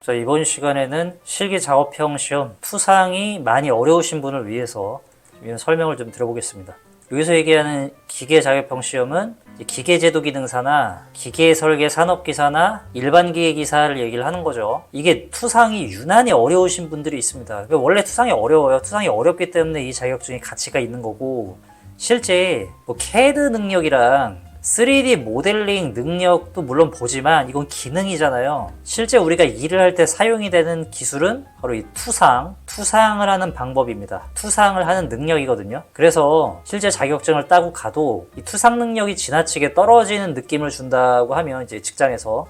자, 이번 시간에는 실기 작업형 시험 투상이 많이 어려우신 분을 위해서 이런 설명을 좀 드려보겠습니다. 여기서 얘기하는 기계 작업형 시험은 기계제도 기능사나 기계 설계 산업기사나 일반 기계 기사를 얘기를 하는 거죠. 이게 투상이 유난히 어려우신 분들이 있습니다. 원래 투상이 어려워요. 투상이 어렵기 때문에 이 자격증이 가치가 있는 거고, 실제 CAD 능력이랑 3D 모델링 능력도 물론 보지만 이건 기능이잖아요. 실제 우리가 일을 할 때 사용이 되는 기술은 바로 이 투상을 하는 방법입니다. 투상을 하는 능력이거든요. 그래서 실제 자격증을 따고 가도 이 투상 능력이 지나치게 떨어지는 느낌을 준다고 하면 이제 직장에서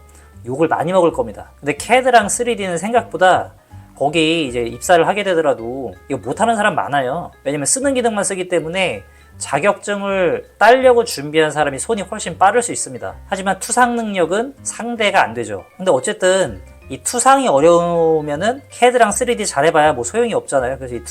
욕을 많이 먹을 겁니다. 근데 CAD랑 3D는 생각보다 거기 이제 입사를 하게 되더라도 이거 못하는 사람 많아요. 왜냐면 쓰는 기능만 쓰기 때문에 자격증을 따려고 준비한 사람이 손이 훨씬 빠를 수 있습니다. 하지만 투상 능력은 상대가 안 되죠. 근데 어쨌든 이 투상이 어려우면은 CAD랑 3D 잘해봐야 뭐 소용이 없잖아요. 그래서 이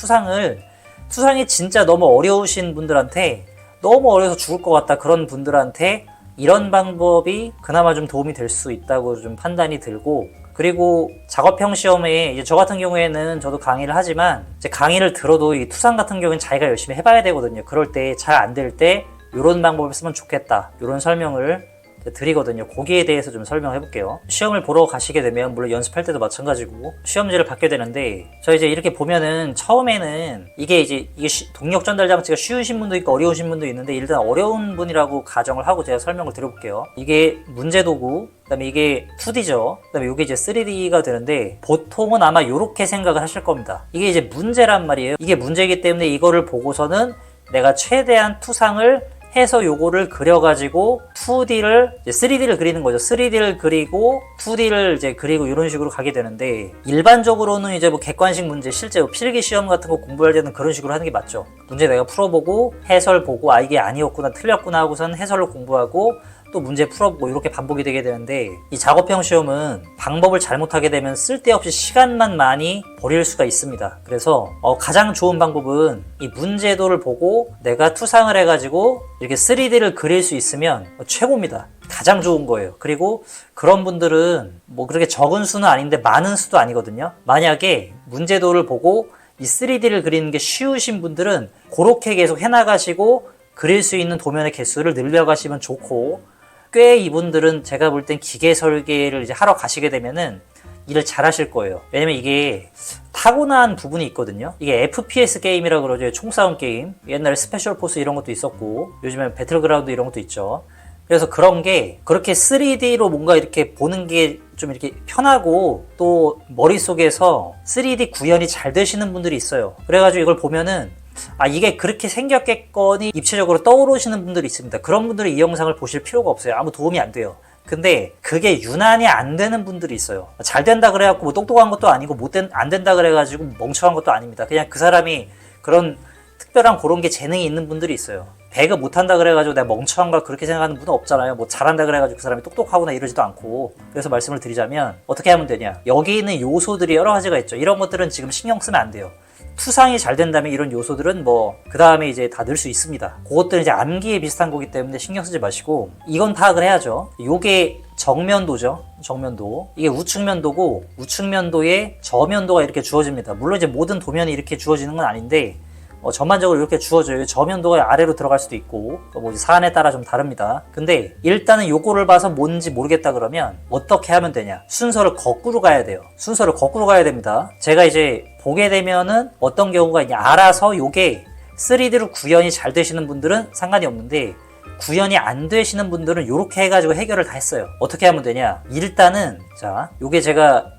투상이 진짜 너무 어려우신 분들한테, 너무 어려워서 죽을 것 같다 그런 분들한테 이런 방법이 그나마 좀 도움이 될 수 있다고 좀 판단이 들고, 그리고 작업형 시험에 이제 저 같은 경우에는 저도 강의를 하지만 이제 강의를 들어도 이 투상 같은 경우는 자기가 열심히 해봐야 되거든요. 그럴 때 잘 안 될 때 이런 방법을 쓰면 좋겠다, 이런 설명을 드리거든요. 거기에 대해서 좀 설명해 볼게요. 시험을 보러 가시게 되면 물론 연습할 때도 마찬가지고 시험지를 받게 되는데, 저 이제 이렇게 보면은 처음에는 이게 동력 전달 장치가 쉬우신 분도 있고 어려우신 분도 있는데, 일단 어려운 분이라고 가정을 하고 제가 설명을 드려볼게요. 이게 문제도구, 그다음에 이게 2D죠. 그다음에 이게 이제 3D가 되는데, 보통은 아마 이렇게 생각을 하실 겁니다. 이게 이제 문제란 말이에요. 이게 문제이기 때문에 이거를 보고서는 내가 최대한 투상을 해서 요거를 그려가지고 2D를, 3D를 그리는 거죠. 3D를 그리고 2D를 이제 그리고 이런 식으로 가게 되는데, 일반적으로는 이제 뭐 객관식 문제, 실제 필기 시험 같은 거 공부할 때는 그런 식으로 하는 게 맞죠. 문제 내가 풀어보고 해설 보고, 아 이게 아니었구나, 틀렸구나 하고선 해설로 공부하고 또 문제 풀어보고 이렇게 반복이 되게 되는데, 이 작업형 시험은 방법을 잘못하게 되면 쓸데없이 시간만 많이 버릴 수가 있습니다. 그래서 가장 좋은 방법은 이 문제도를 보고 내가 투상을 해가지고 이렇게 3D를 그릴 수 있으면 최고입니다. 가장 좋은 거예요. 그리고 그런 분들은 뭐 그렇게 적은 수는 아닌데 많은 수도 아니거든요. 만약에 문제도를 보고 이 3D를 그리는 게 쉬우신 분들은 그렇게 계속 해나가시고 그릴 수 있는 도면의 개수를 늘려가시면 좋고, 꽤 이분들은 제가 볼 땐 기계 설계를 이제 하러 가시게 되면은 일을 잘 하실 거예요. 왜냐면 이게 타고난 부분이 있거든요. 이게 FPS 게임이라고 그러죠. 총싸움 게임. 옛날에 스페셜 포스 이런 것도 있었고, 요즘엔 배틀그라운드 이런 것도 있죠. 그래서 그런 게 그렇게 3D로 뭔가 이렇게 보는 게 좀 이렇게 편하고, 또 머릿속에서 3D 구현이 잘 되시는 분들이 있어요. 그래가지고 이걸 보면은 아 이게 그렇게 생겼겠거니 입체적으로 떠오르시는 분들이 있습니다. 그런 분들은 이 영상을 보실 필요가 없어요. 아무 도움이 안 돼요. 근데 그게 유난히 안 되는 분들이 있어요. 잘 된다 그래갖고 뭐 똑똑한 것도 아니고 안 된다 그래가지고 멍청한 것도 아닙니다. 그냥 그 사람이 그런 특별한 그런 게 재능이 있는 분들이 있어요. 배그 못한다 그래가지고 내가 멍청한 걸 그렇게 생각하는 분은 없잖아요. 뭐 잘한다 그래가지고 그 사람이 똑똑하거나 이러지도 않고. 그래서 말씀을 드리자면 어떻게 하면 되냐, 여기 있는 요소들이 여러 가지가 있죠. 이런 것들은 지금 신경 쓰면 안 돼요. 투상이 잘 된다면 이런 요소들은 뭐 그 다음에 이제 다 넣을 수 있습니다. 그것들은 이제 암기에 비슷한 거기 때문에 신경 쓰지 마시고 이건 파악을 해야죠. 요게 정면도죠. 정면도. 이게 우측면도고, 우측면도에 저면도가 이렇게 주어집니다. 물론 이제 모든 도면이 이렇게 주어지는 건 아닌데 전반적으로 이렇게 주어져요. 저면도가 아래로 들어갈 수도 있고, 뭐 사안에 따라 좀 다릅니다. 근데 일단은 요거를 봐서 뭔지 모르겠다 그러면 어떻게 하면 되냐, 순서를 거꾸로 가야 돼요. 순서를 거꾸로 가야 됩니다. 제가 이제 보게 되면은 어떤 경우가 있냐, 알아서 요게 3D로 구현이 잘 되시는 분들은 상관이 없는데, 구현이 안 되시는 분들은 요렇게 해가지고 해결을 다 했어요. 어떻게 하면 되냐, 일단은 자 요게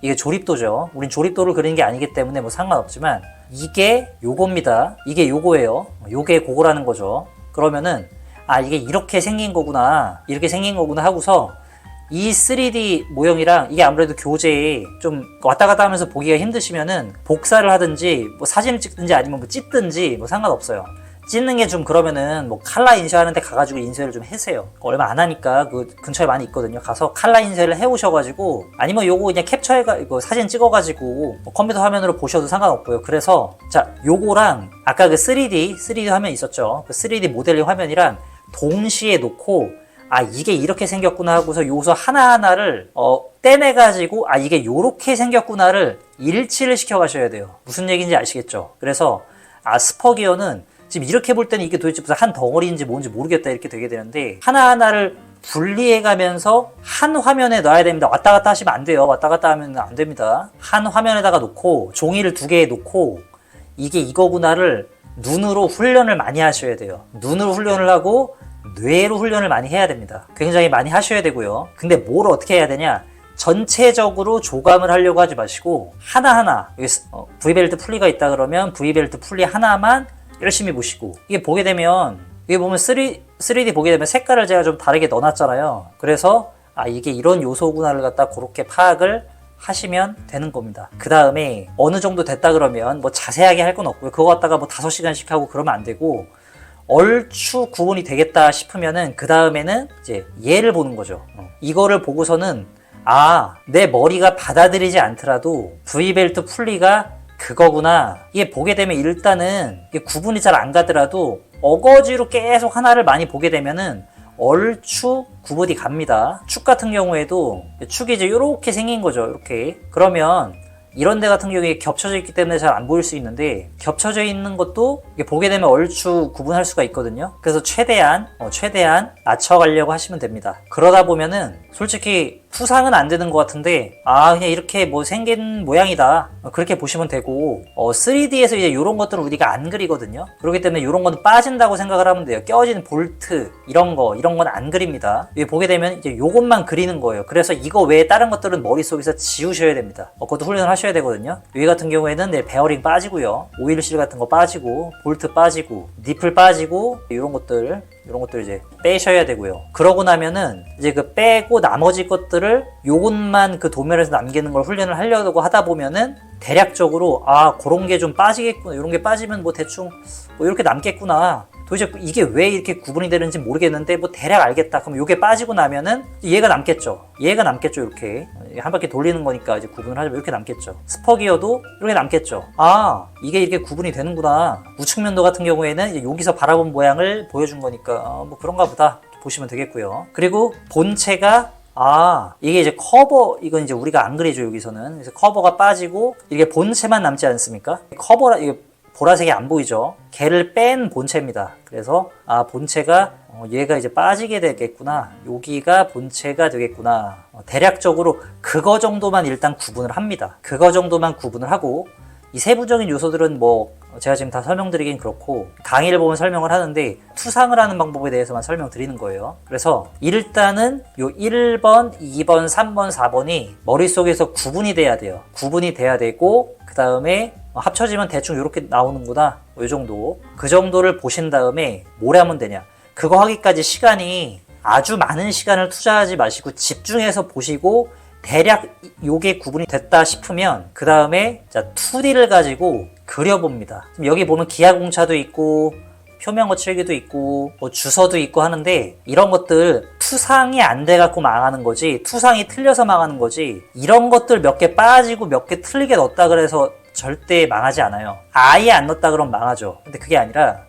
이게 조립도죠. 우린 조립도를 그리는 게 아니기 때문에 뭐 상관없지만 이게 요겁니다. 이게 요거예요. 요게 그거라는 거죠. 그러면은 아 이게 이렇게 생긴 거구나, 이렇게 생긴 거구나 하고서 이 3D 모형이랑 이게 아무래도 교재에 좀 왔다 갔다 하면서 보기가 힘드시면은 복사를 하든지 뭐 사진을 찍든지 아니면 뭐 찢든지 뭐 상관없어요. 찢는 게 좀 그러면은 뭐 칼라 인쇄하는 데 가가지고 인쇄를 좀 해세요. 얼마 안 하니까 그 근처에 많이 있거든요. 가서 칼라 인쇄를 해 오셔가지고, 아니면 요거 그냥 캡처해가지고 사진 찍어가지고 뭐 컴퓨터 화면으로 보셔도 상관없고요. 그래서 자 요거랑 아까 그 3D 화면 있었죠. 그 3D 모델링 화면이랑 동시에 놓고 아 이게 이렇게 생겼구나 하고서 요소 하나하나를 떼내가지고 아 이게 요렇게 생겼구나를 일치를 시켜 가셔야 돼요. 무슨 얘기인지 아시겠죠? 그래서 스퍼기어는 지금 이렇게 볼 때는 이게 도대체 무슨 한 덩어리인지 뭔지 모르겠다 이렇게 되게 되는데 하나하나를 분리해 가면서 한 화면에 놔야 됩니다. 왔다 갔다 하시면 안 돼요. 왔다 갔다 하면 안 됩니다. 한 화면에다가 놓고 종이를 2개 놓고 이게 이거구나를 눈으로 훈련을 많이 하셔야 돼요. 눈으로 훈련을 하고 뇌로 훈련을 많이 해야 됩니다. 굉장히 많이 하셔야 되고요. 근데 뭘 어떻게 해야 되냐? 전체적으로 조감을 하려고 하지 마시고 하나하나 V벨트 풀리가 있다 그러면 V벨트 풀리 하나만 열심히 보시고 이게 보게 되면 이게 보면 3D 보게 되면 색깔을 제가 좀 다르게 넣어놨잖아요. 그래서 이게 이런 요소구나를 갖다 그렇게 파악을 하시면 되는 겁니다. 그 다음에 어느 정도 됐다 그러면 뭐 자세하게 할 건 없고요. 그거 갖다가 뭐 5시간씩 하고 그러면 안 되고 얼추 구분이 되겠다 싶으면은 그 다음에는 이제 얘를 보는 거죠. 이거를 보고서는 내 머리가 받아들이지 않더라도 V벨트 풀리가 그거구나. 이게 보게 되면 일단은 이게 구분이 잘 안 가더라도 어거지로 계속 하나를 많이 보게 되면은 얼추 구분이 갑니다. 축 같은 경우에도 축이 이제 이렇게 생긴 거죠. 이렇게. 그러면 이런 데 같은 경우에 겹쳐져 있기 때문에 잘 안 보일 수 있는데 겹쳐져 있는 것도 보게 되면 얼추 구분할 수가 있거든요. 그래서 최대한 낮춰가려고 하시면 됩니다. 그러다 보면은 솔직히 후상은 안 되는 것 같은데 그냥 이렇게 뭐 생긴 모양이다 그렇게 보시면 되고 3D에서 이제 이런 것들은 우리가 안 그리거든요. 그렇기 때문에 이런 거는 빠진다고 생각을 하면 돼요. 껴진 볼트 이런 건 안 그립니다. 여기 보게 되면 이제 요것만 그리는 거예요. 그래서 이거 외에 다른 것들은 머릿속에서 지우셔야 됩니다. 그것도 훈련을 하셔야 되거든요. 여기 같은 경우에는 베어링 빠지고요, 오일실 같은 거 빠지고, 볼트 빠지고, 니플 빠지고, 이런 것들 이제 빼셔야 되고요. 그러고 나면은 이제 그 빼고 나머지 것들을 요것만 그 도면에서 남기는 걸 훈련을 하려고 하다 보면은 대략적으로 그런 게 좀 빠지겠구나, 이런 게 빠지면 뭐 대충 뭐 이렇게 남겠구나, 도대체 이게 왜 이렇게 구분이 되는지 모르겠는데 뭐 대략 알겠다. 그럼 요게 빠지고 나면은 얘가 남겠죠. 이렇게 한 바퀴 돌리는 거니까 이제 구분을 하자면 이렇게 남겠죠. 스퍼기어도 이렇게 남겠죠. 이게 이렇게 구분이 되는구나. 우측면도 같은 경우에는 이제 여기서 바라본 모양을 보여준 거니까 뭐 그런가 보다 보시면 되겠고요. 그리고 본체가 이게 이제 커버, 이건 이제 우리가 안 그리죠. 여기서는 그래서 커버가 빠지고 이게 본체만 남지 않습니까? 이게 보라색이 안 보이죠? 걔를 뺀 본체입니다. 그래서 본체가 얘가 이제 빠지게 되겠구나, 여기가 본체가 되겠구나, 대략적으로 그거 정도만 일단 구분을 합니다. 그거 정도만 구분을 하고 이 세부적인 요소들은 뭐 제가 지금 다 설명드리긴 그렇고 강의를 보면 설명을 하는데 투상을 하는 방법에 대해서만 설명드리는 거예요. 그래서 일단은 요 1번, 2번, 3번, 4번이 머릿속에서 구분이 돼야 돼요. 구분이 돼야 되고 그 다음에 합쳐지면 대충 이렇게 나오는구나, 이 정도. 그 정도를 보신 다음에 뭘 하면 되냐, 그거 하기까지 시간이 아주 많은 시간을 투자하지 마시고 집중해서 보시고 대략 요게 구분이 됐다 싶으면 그 다음에 2D를 가지고 그려봅니다. 지금 여기 보면 기하공차도 있고 표면 거칠기도 있고 뭐 주서도 있고 하는데 이런 것들 투상이 안 돼갖고 망하는 거지, 투상이 틀려서 망하는 거지, 이런 것들 몇 개 빠지고 몇 개 틀리게 넣었다 그래서 절대 망하지 않아요. 아예 안 넣었다 그러면 망하죠. 근데 그게 아니라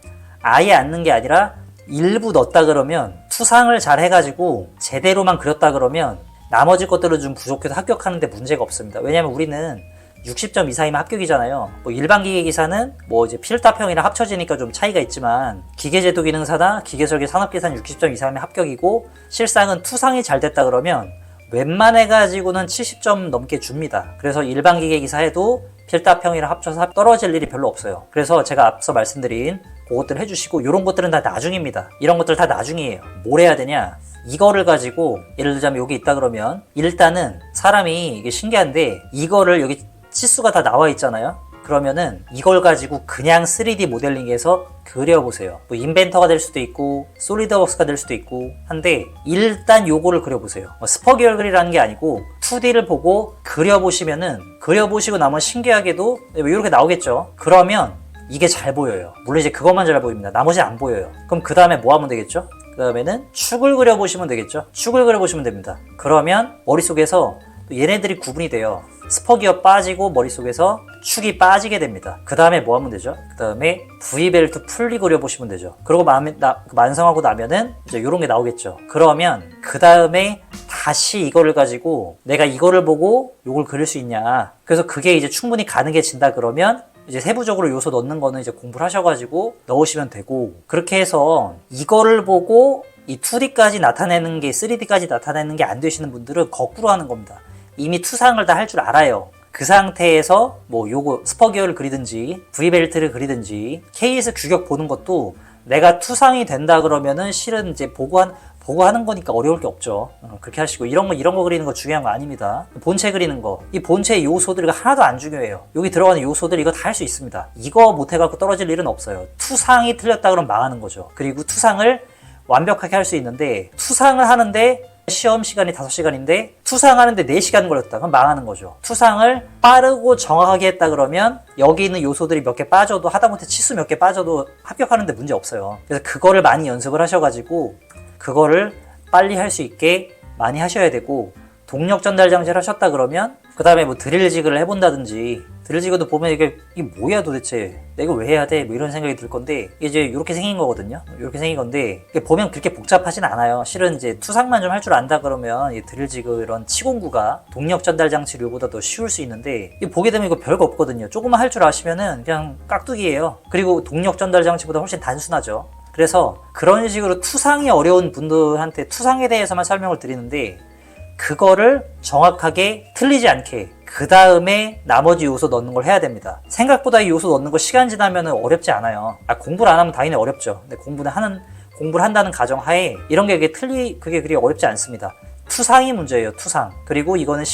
아예 안 넣은 게 아니라 일부 넣었다 그러면 투상을 잘 해가지고 제대로만 그렸다 그러면 나머지 것들은 좀 부족해도 합격하는데 문제가 없습니다. 왜냐면 우리는 60점 이상이면 합격이잖아요. 뭐 일반 기계기사는 뭐 이제 필답형이랑 합쳐지니까 좀 차이가 있지만 기계제도 기능사나 기계설계 산업계산 60점 이상이면 합격이고 실상은 투상이 잘 됐다 그러면 웬만해가지고는 70점 넘게 줍니다. 그래서 일반 기계기사 해도 필답형이랑 합쳐서 떨어질 일이 별로 없어요. 그래서 제가 앞서 말씀드린 그것들 해주시고 이런 것들은 다 나중입니다. 이런 것들 다 나중이에요. 뭘 해야 되냐, 이거를 가지고 예를 들자면 여기 있다 그러면 일단은 사람이 이게 신기한데 이거를 여기 치수가 다 나와 있잖아요. 그러면은 이걸 가지고 그냥 3D 모델링해서 그려보세요. 뭐 인벤터가 될 수도 있고 솔리드웍스가 될 수도 있고 한데 일단 요거를 그려보세요. 스퍼기 얼굴이라는 게 아니고 2D를 보고 그려보시면은 그려보시고 나면 신기하게도 이렇게 나오겠죠. 그러면 이게 잘 보여요. 물론 이제 그것만 잘 보입니다. 나머지는 안 보여요. 그럼 그 다음에 뭐 하면 되겠죠? 그 다음에는 축을 그려보시면 되겠죠. 축을 그려보시면 됩니다. 그러면 머릿속에서 또 얘네들이 구분이 돼요. 스퍼기어 빠지고 머릿속에서 축이 빠지게 됩니다. 그 다음에 뭐 하면 되죠? 그 다음에 V벨트 풀리 그려보시면 되죠. 그러고 완성하고 나면은 이제 이런 게 나오겠죠. 그러면 그 다음에 다시 이거를 가지고 내가 이거를 보고 요걸 그릴 수 있냐. 그래서 그게 이제 충분히 가능해진다 그러면 이제 세부적으로 요소 넣는 거는 이제 공부를 하셔가지고 넣으시면 되고, 그렇게 해서 이거를 보고 이 2D까지 나타내는 게 3D까지 나타내는 게 안 되시는 분들은 거꾸로 하는 겁니다. 이미 투상을 다 할 줄 알아요. 그 상태에서 뭐 요거 스퍼기어를 그리든지 V벨트를 그리든지 KS 규격 보는 것도 내가 투상이 된다 그러면은 실은 이제 보고 하는 거니까 어려울 게 없죠. 그렇게 하시고 이런 거 그리는 거 중요한 거 아닙니다. 본체 그리는 거, 이 본체 요소들 하나도 안 중요해요. 여기 들어가는 요소들 이거 다 할 수 있습니다. 이거 못해갖고 떨어질 일은 없어요. 투상이 틀렸다 그러면 망하는 거죠. 그리고 투상을 완벽하게 할 수 있는데, 투상을 하는데 시험 시간이 5시간인데 투상하는데 4시간 걸렸다. 그럼 망하는 거죠. 투상을 빠르고 정확하게 했다 그러면 여기 있는 요소들이 몇 개 빠져도, 하다못해 치수 몇 개 빠져도 합격하는데 문제 없어요. 그래서 그거를 많이 연습을 하셔가지고 그거를 빨리 할 수 있게 많이 하셔야 되고, 동력 전달 장치를 하셨다 그러면 그 다음에 뭐 드릴지그를 해본다든지, 드릴지그도 보면 이게 뭐야 도대체 내가 왜 해야 돼? 뭐 이런 생각이 들 건데, 이제 이렇게 생긴 거거든요. 이렇게 생긴 건데 이게 보면 그렇게 복잡하진 않아요. 실은 이제 투상만 좀 할 줄 안다 그러면 이 드릴지그 이런 치공구가 동력 전달 장치를 보다 더 쉬울 수 있는데, 이 보게 되면 이거 별거 없거든요. 조금만 할 줄 아시면은 그냥 깍두기예요. 그리고 동력 전달 장치보다 훨씬 단순하죠. 그래서 그런 식으로 투상이 어려운 분들한테 투상에 대해서만 설명을 드리는데, 그거를 정확하게 틀리지 않게 그 다음에 나머지 요소 넣는 걸 해야 됩니다. 생각보다 이 요소 넣는 거 시간 지나면 어렵지 않아요. 공부를 안 하면 당연히 어렵죠. 근데 공부를 한다는 가정하에 이런 게 그게 그리 어렵지 않습니다. 투상이 문제예요. 투상. 그리고 이거는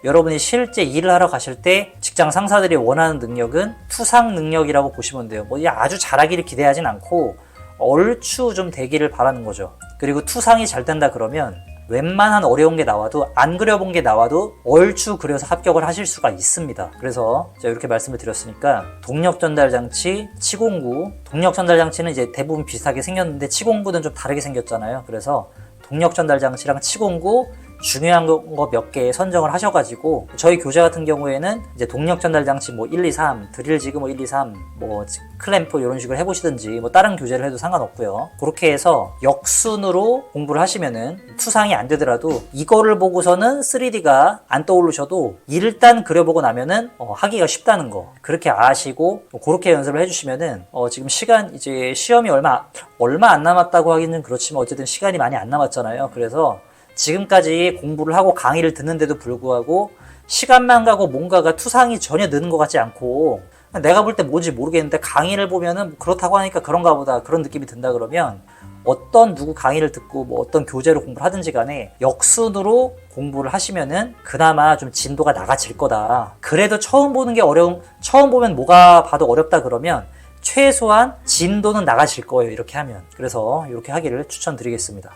여러분이 실제 일을 하러 가실 때 직장 상사들이 원하는 능력은 투상 능력이라고 보시면 돼요. 뭐 아주 잘하기를 기대하진 않고 얼추 좀 되기를 바라는 거죠. 그리고 투상이 잘 된다 그러면 웬만한 어려운 게 나와도, 안 그려본 게 나와도 얼추 그려서 합격을 하실 수가 있습니다. 그래서 제가 이렇게 말씀을 드렸으니까 동력 전달 장치, 치공구, 동력 전달 장치는 이제 대부분 비슷하게 생겼는데 치공구는 좀 다르게 생겼잖아요. 그래서 동력 전달 장치랑 치공구 중요한 거 몇 개 선정을 하셔가지고, 저희 교재 같은 경우에는 이제 동력 전달 장치 뭐 1, 2, 3, 드릴지그 뭐 1, 2, 3, 뭐 클램프 이런 식으로 해보시든지 뭐 다른 교재를 해도 상관없고요. 그렇게 해서 역순으로 공부를 하시면은 투상이 안 되더라도 이거를 보고서는 3D가 안 떠오르셔도 일단 그려보고 나면은 하기가 쉽다는 거, 그렇게 아시고 그렇게 연습을 해주시면은 지금 시간, 이제 시험이 얼마 안 남았다고 하기는 그렇지만 어쨌든 시간이 많이 안 남았잖아요. 그래서 지금까지 공부를 하고 강의를 듣는데도 불구하고 시간만 가고 뭔가가 투상이 전혀 느는 것 같지 않고, 내가 볼 때 뭔지 모르겠는데 강의를 보면은 그렇다고 하니까 그런가 보다, 그런 느낌이 든다 그러면 누구 강의를 듣고 뭐 어떤 교재로 공부를 하든지 간에 역순으로 공부를 하시면은 그나마 좀 진도가 나아질 거다. 그래도 처음 보면 뭐가 봐도 어렵다 그러면 최소한 진도는 나아질 거예요. 이렇게 하면. 그래서 이렇게 하기를 추천드리겠습니다.